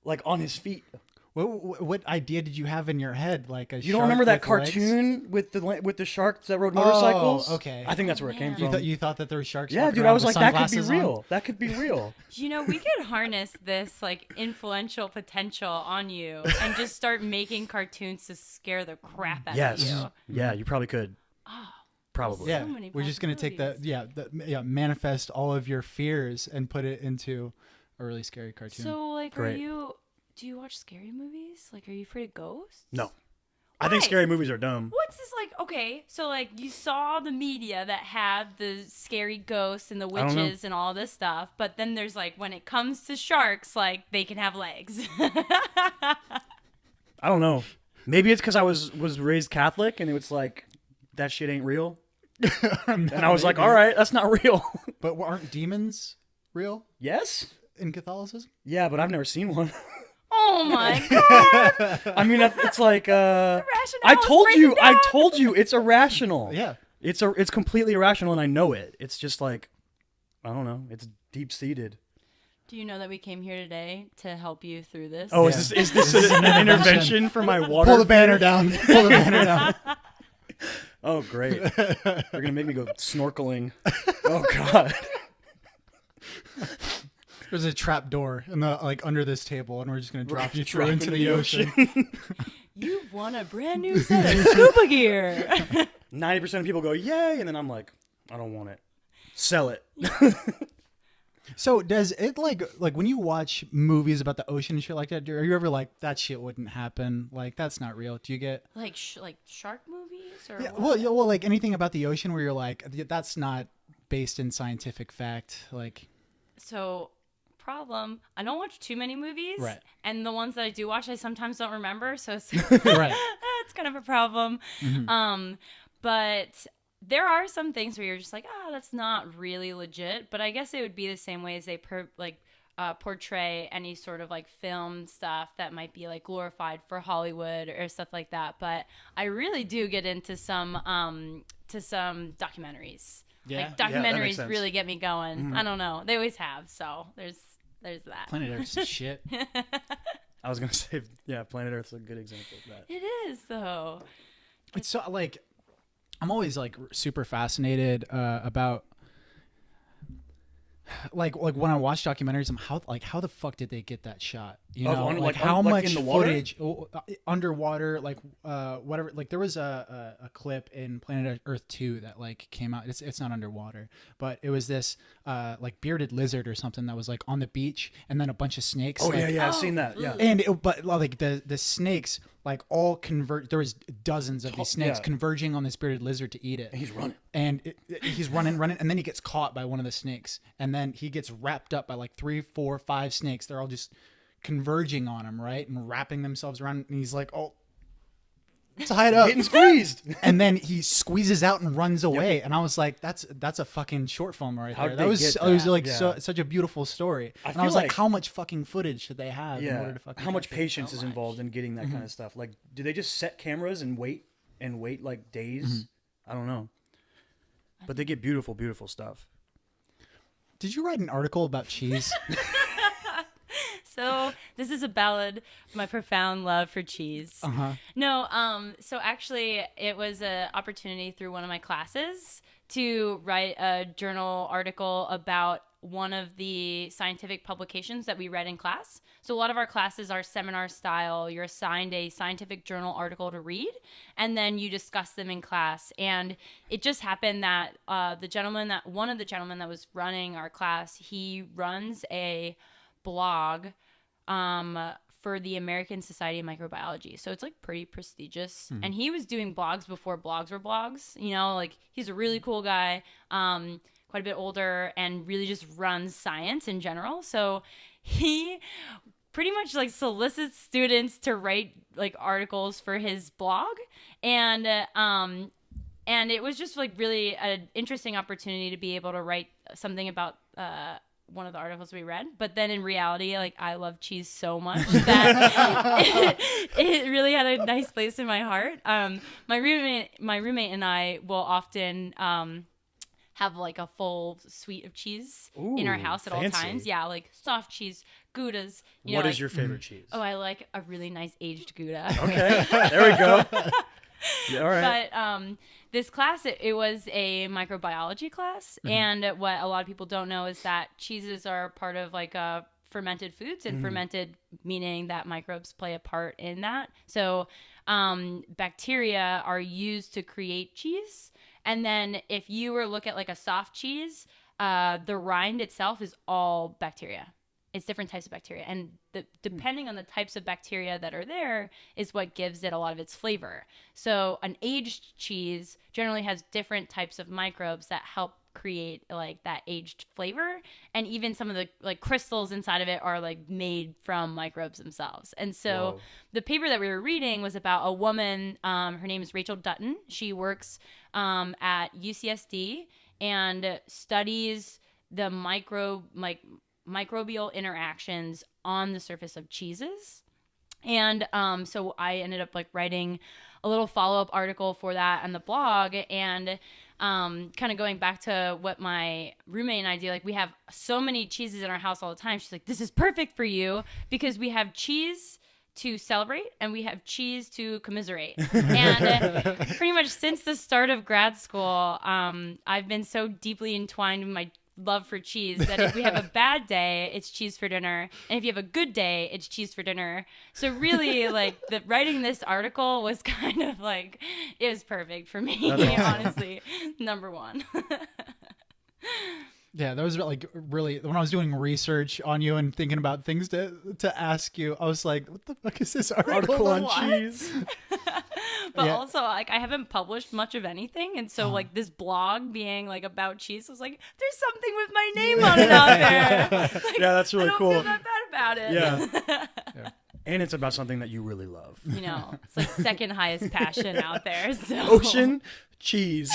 like on his feet. What idea did you have in your head? Like you don't remember that cartoon with the sharks that rode motorcycles? Oh, okay. I think that's where it came from. You thought that there were sharks? Yeah, dude, I was like, that could be real. That could be real. You know, we could harness this like influential potential on you and just start making cartoons to scare the crap out of you. Yeah, you probably could. Oh. Probably. Yeah, we're just gonna take that. Manifest all of your fears and put it into a really scary cartoon. So, like, Great. do you watch scary movies? Like, are you afraid of ghosts? No. I think scary movies are dumb. What's this like? Okay, so like you saw the media that had the scary ghosts and the witches and all this stuff, but then there's like when it comes to sharks, like they can have legs. I don't know. Maybe it's because I was raised Catholic and it was like that shit ain't real. And I was like, all right, that's not real. But aren't demons real? Yes. In Catholicism? Yeah, but I've never seen one. Oh my god! I mean, it's like I told you, it's irrational. Yeah, it's completely irrational, and I know it. It's just like, I don't know. It's deep seated. Do you know that we came here today to help you through this? Oh, is this an intervention for my water? Pull the banner down. Pull the banner down. Oh, great! They're gonna make me go snorkeling. Oh God. There's a trap door in the under this table, and we're just gonna drop you through into the ocean. You've won a brand new set of scuba gear. 90% of people go yay, and then I'm like, I don't want it. Sell it. So does it like when you watch movies about the ocean and shit like that? Are you ever like that shit wouldn't happen? Like that's not real. Do you get like shark movies or yeah, well, like anything about the ocean where you're like that's not based in scientific fact, like so. Problem. I don't watch too many movies, right? And the ones that I do watch, I sometimes don't remember, so it's, right. It's kind of a problem. Mm-hmm. But there are some things where you're just like, that's not really legit. But I guess it would be the same way as they portray any sort of like film stuff that might be like glorified for Hollywood or stuff like that. But I really do get into some documentaries. Yeah, like documentaries really get me going. Mm-hmm. I don't know. They always have. So there's that. Planet Earth's shit. I was gonna say, yeah, Planet Earth's a good example of that. It is though. It's so like, I'm always like super fascinated about like when I watch documentaries, I'm how the fuck did they get that shot? You know, how much footage underwater, whatever. Like there was a clip in Planet Earth 2 that like came out. It's not underwater, but it was this like bearded lizard or something that was like on the beach, and then a bunch of snakes. Oh yeah, I've seen that. Yeah, and but like the snakes like all convert. There was dozens of these snakes converging on this bearded lizard to eat it. And he's running. And he's running, and then he gets caught by one of the snakes, and then he gets wrapped up by like 3, 4, 5 snakes. They're all just converging on him, right, and wrapping themselves around. And he's like, "Oh, tied up, getting squeezed." And then he squeezes out and runs away. Yep. And I was like, "That's a fucking short film right there." That was like such a beautiful story. And I was like, "How much fucking footage should they have in order to fucking?" How much patience is involved in getting that kind of stuff? Like, do they just set cameras and wait like days? Mm-hmm. I don't know. But they get beautiful, beautiful stuff. Did you write an article about cheese? So this is a ballad of my profound love for cheese. No, so actually it was an opportunity through one of my classes to write a journal article about one of the scientific publications that we read in class. So a lot of our classes are seminar style. You're assigned a scientific journal article to read, and then you discuss them in class. And it just happened that one of the gentlemen that was running our class, he runs a blog for the American Society of Microbiology. So it's like pretty prestigious. And he was doing blogs before blogs were blogs. You know, like he's a really cool guy, quite a bit older, and really just runs science in general. So he pretty much like solicits students to write like articles for his blog. And it was just like really an interesting opportunity to be able to write something about one of the articles we read. But then in reality, like I love cheese so much that it really had a nice place in my heart. My roommate and I will often have like a full suite of cheese in our house at all times. Yeah, like soft cheese, Goudas. What is your favorite cheese? Oh, I like a really nice aged Gouda. Okay, there we go. Yeah, all right. But this class, it was a microbiology class, and what a lot of people don't know is that cheeses are part of like fermented foods, and fermented meaning that microbes play a part in that. So bacteria are used to create cheese. And then if you were to look at like a soft cheese, the rind itself is all bacteria. It's different types of bacteria. And depending on the types of bacteria that are there is what gives it a lot of its flavor. So an aged cheese generally has different types of microbes that help create like that aged flavor. And even some of the like crystals inside of it are like made from microbes themselves. And so the paper that we were reading was about a woman, her name is Rachel Dutton. She works at UCSD and studies the microbial interactions on the surface of cheeses. And so I ended up like writing a little follow-up article for that on the blog, and kind of going back to what my roommate and I do, like we have so many cheeses in our house all the time. She's like, this is perfect for you because we have cheese to celebrate and we have cheese to commiserate. And pretty much since the start of grad school, I've been so deeply entwined with my love for cheese that if we have a bad day, it's cheese for dinner, and if you have a good day, it's cheese for dinner. So really, like writing this article was kind of like, it was perfect for me. Honestly, number one. Yeah, that was like really, when I was doing research on you and thinking about things to ask you, I was like, what the fuck is this article on cheese? But also, like, I haven't published much of anything, and so like this blog being like about cheese was like, there's something with my name on it out there. Like, yeah, that's really cool. I don't feel that bad about it. Yeah. And it's about something that you really love. You know, it's like second highest passion out there. So. Ocean cheese.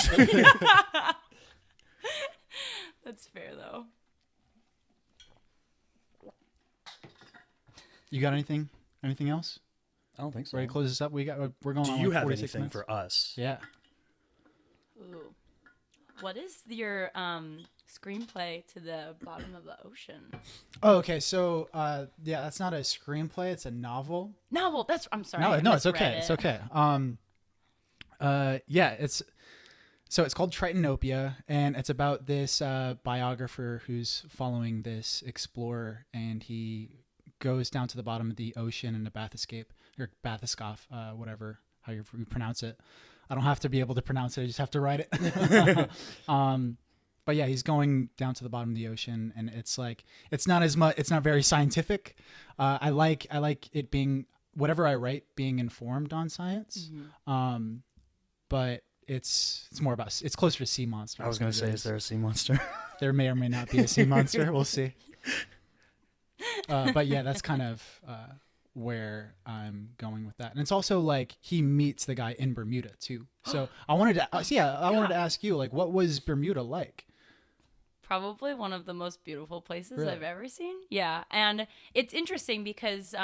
That's fair, though. You got anything? Anything else? I don't think so. Ready to close this up? We're going Do on you like have 46 anything minutes. for us? Yeah. Ooh. What is your screenplay to the bottom of the ocean? Oh, okay. So, yeah, that's not a screenplay. It's a novel. Novel. I'm sorry. No, it's okay. It's okay. Yeah, it's called Tritonopia, and it's about this biographer who's following this explorer, and he goes down to the bottom of the ocean in a bathyscaphe, or bathyscaphe, whatever, how you pronounce it. I don't have to be able to pronounce it. I just have to write it. But yeah, he's going down to the bottom of the ocean, and it's like, it's not very scientific. I like it being, whatever I write, being informed on science. Mm-hmm. But it's more about, it's closer to sea monsters. I was going to say, is there a sea monster? There may or may not be a sea monster. We'll see. But yeah, that's kind of where I'm going with that. And it's also like he meets the guy in Bermuda too. So I wanted to ask you, like, what was Bermuda like? Probably one of the most beautiful places Really? I've ever seen. Yeah. And it's interesting because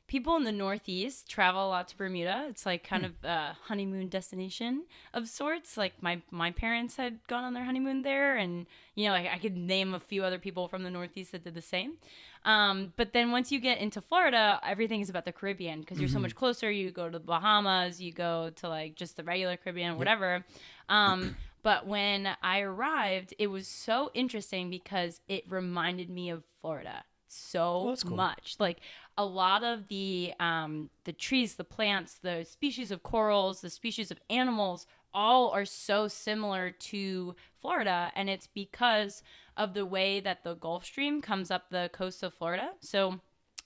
people in the Northeast travel a lot to Bermuda. It's like kind of a honeymoon destination of sorts. Like my parents had gone on their honeymoon there, and like I could name a few other people from the Northeast that did the same. But then once you get into Florida, everything is about the Caribbean because you're so much closer. You go to the Bahamas, you go to like just the regular Caribbean, whatever. But when I arrived, it was so interesting because it reminded me of Florida so much. Like a lot of the trees, the plants, the species of corals, the species of animals, all are so similar to Florida, and it's because of the way that the Gulf Stream comes up the coast of Florida. So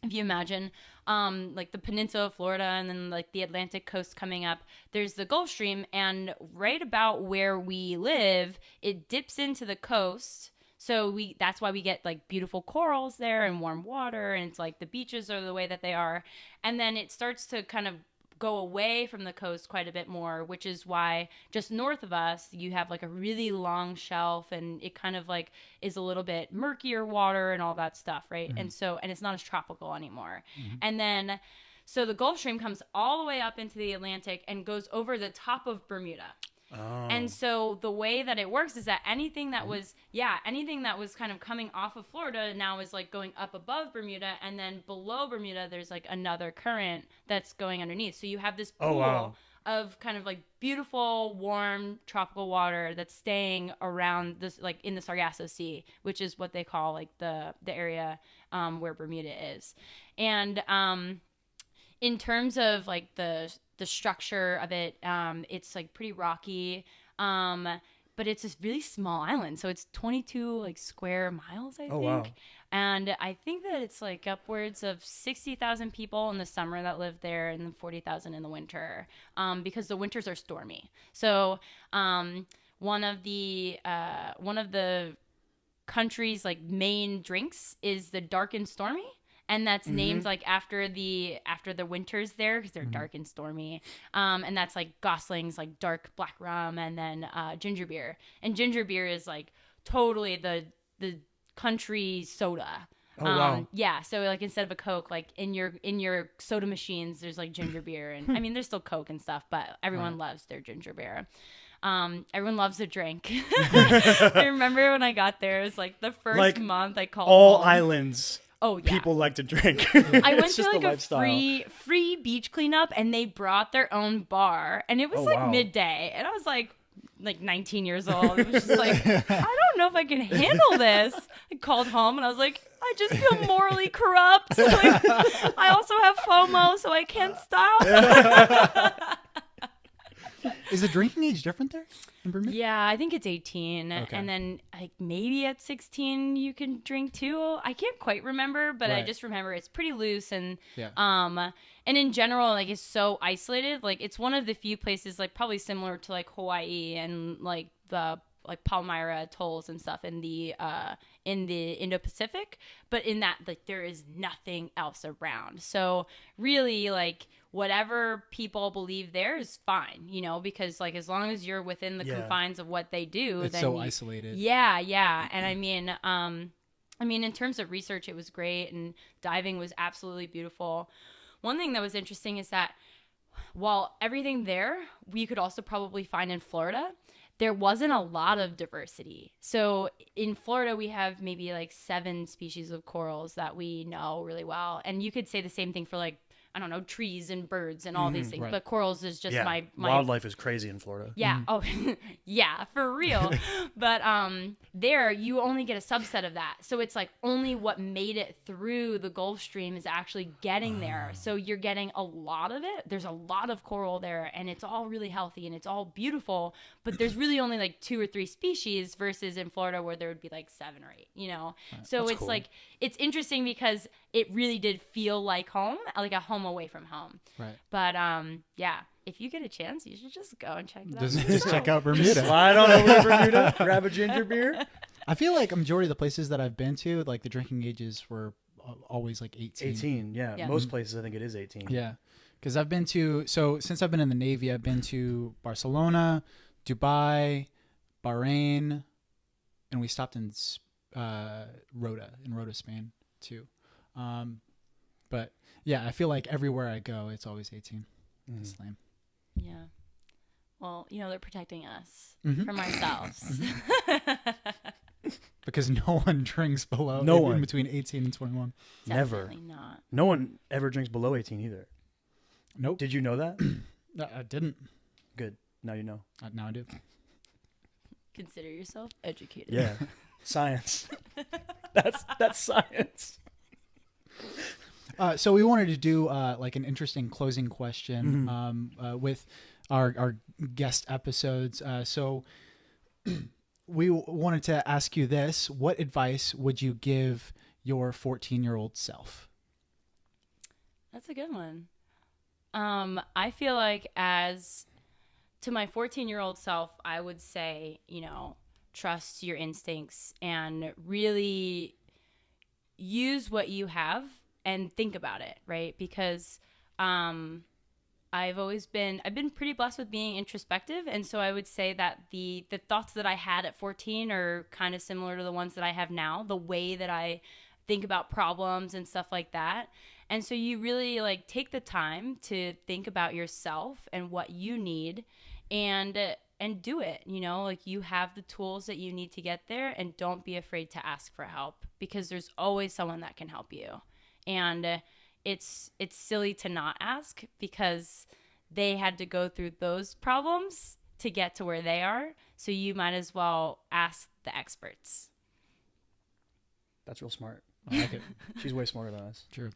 if you imagine like the peninsula of Florida and then like the Atlantic coast coming up, there's the Gulf Stream, and right about where we live, it dips into the coast. So that's why we get like beautiful corals there and warm water, and it's like the beaches are the way that they are. And then it starts to kind of go away from the coast quite a bit more, which is why just north of us you have like a really long shelf, and it kind of like is a little bit murkier water and all that stuff, right? Mm-hmm. And it's not as tropical anymore. Mm-hmm. And then so the Gulf Stream comes all the way up into the Atlantic and goes over the top of Bermuda. Oh. And so the way that it works is that anything that was kind of coming off of Florida now is like going up above Bermuda, and then below Bermuda there's like another current that's going underneath. So you have this pool of kind of like beautiful, warm, tropical water that's staying around this, like in the Sargasso Sea, which is what they call like the area where Bermuda is. And in terms of like the structure of it, it's like pretty rocky. but it's this really small island. So it's 22 like square miles, I think. Wow. And I think that it's like upwards of 60,000 people in the summer that live there and then 40,000 in the winter, because the winters are stormy. So one of the country's like main drinks is the Dark and Stormy. And that's named like after the winters there because they're dark and stormy. And that's like Gosling's like dark black rum, and then ginger beer. And ginger beer is like totally the country soda. Oh, wow. Yeah, so like instead of a Coke, like in your soda machines, there's like ginger beer, and I mean there's still Coke and stuff, but everyone loves their ginger beer. Everyone loves a drink. I remember when I got there, it was like the first month I called all home. Islands. Oh, yeah. People like to drink. I went to like a free beach cleanup, and they brought their own bar, and it was midday, and I was like 19 years old. It was just like, I don't know if I can handle this. I called home, and I was like, I just feel morally corrupt. Like, I also have FOMO, so I can't stop. Is the drinking age different there in Bermuda? Yeah, I think it's 18. Okay. And then like maybe at 16 you can drink too. I can't quite remember, but I just remember it's pretty loose, and and in general like it's so isolated. Like it's one of the few places like probably similar to like Hawaii and like the like Palmyra atolls and stuff in the Indo-Pacific, but in that like there is nothing else around. So really like whatever people believe there is fine, you know, because like as long as you're within the confines of what they do, it's then so isolated. Yeah. And I mean in terms of research it was great, and diving was absolutely beautiful. One thing that was interesting is that while everything there we could also probably find in Florida, there wasn't a lot of diversity. So in Florida, we have maybe like 7 species of corals that we know really well. And you could say the same thing for like, I don't know, trees and birds and all these things. But corals is just my wildlife is crazy in Florida. Yeah. Oh, yeah, for real. But there you only get a subset of that. So it's like only what made it through the Gulf Stream is actually getting there. So you're getting a lot of it. There's a lot of coral there, and it's all really healthy and it's all beautiful. But there's really only like 2 or 3 species versus in Florida where there would be like 7 or 8, you know? So That's it's cool. like, it's interesting because it really did feel like home, like a home away from home. Right. But yeah, if you get a chance, you should just go and check it out. Just check out Bermuda. Slide on over to Bermuda, grab a ginger beer. I feel like a majority of the places that I've been to, like the drinking ages were always like 18. 18, yeah. Most places I think it is 18. Yeah. Because I've been to, so since I've been in the Navy, I've been to Barcelona, Dubai, Bahrain, and we stopped in Rota, Spain too. But yeah, I feel like everywhere I go, it's always 18. It's lame. Yeah. Well, you know, they're protecting us from ourselves. Because no one drinks below between 18 and 21. Never. Definitely not. No one ever drinks below 18 either. Nope. Did you know that? I didn't. Good. Now you know. Now I do. Consider yourself educated. Yeah. Science. That's science. So we wanted to do like an interesting closing question with our guest episodes. So we wanted to ask you this: what advice would you give your 14-year-old self? That's a good one. I feel like as to my 14-year-old self, I would say, you know, trust your instincts and really use what you have and think about it, right? Because I've been pretty blessed with being introspective, and so I would say that the thoughts that I had at 14 are kind of similar to the ones that I have now, the way that I think about problems and stuff like that. And so you really like take the time to think about yourself and what you need and do it, you know, like you have the tools that you need to get there, and don't be afraid to ask for help because there's always someone that can help you. And it's silly to not ask because they had to go through those problems to get to where they are. So you might as well ask the experts. That's real smart. I like it. She's way smarter than us. True.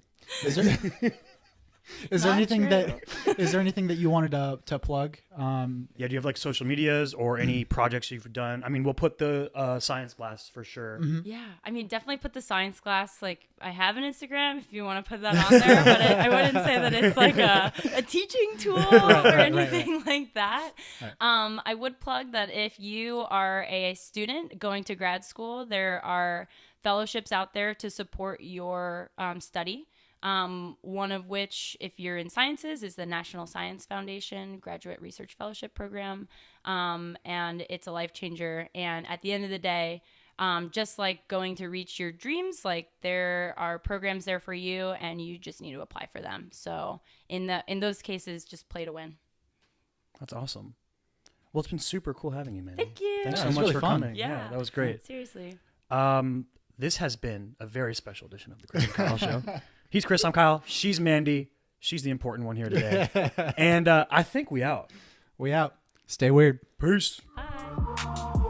Is there anything that you wanted to plug? Yeah, do you have like social medias or any projects you've done? I mean, we'll put the science class for sure. Yeah, I mean, definitely put the science class. Like, I have an Instagram if you want to put that on there, but I wouldn't say that it's like a teaching tool or anything like that. Right. I would plug that if you are a student going to grad school, there are fellowships out there to support your study. One of which, if you're in sciences, is the National Science Foundation Graduate Research Fellowship Program. And it's a life changer. And at the end of the day, just like going to reach your dreams, like there are programs there for you and you just need to apply for them. So in those cases, just play to win. That's awesome. Well, it's been super cool having you, man. Thank you. Thanks so much really for fun. coming. Yeah, that was great. Seriously. This has been a very special edition of the Chris and Kyle Show. He's Chris, I'm Kyle. She's Mandy. She's the important one here today. And I think we out. We out. Stay weird. Peace. Bye.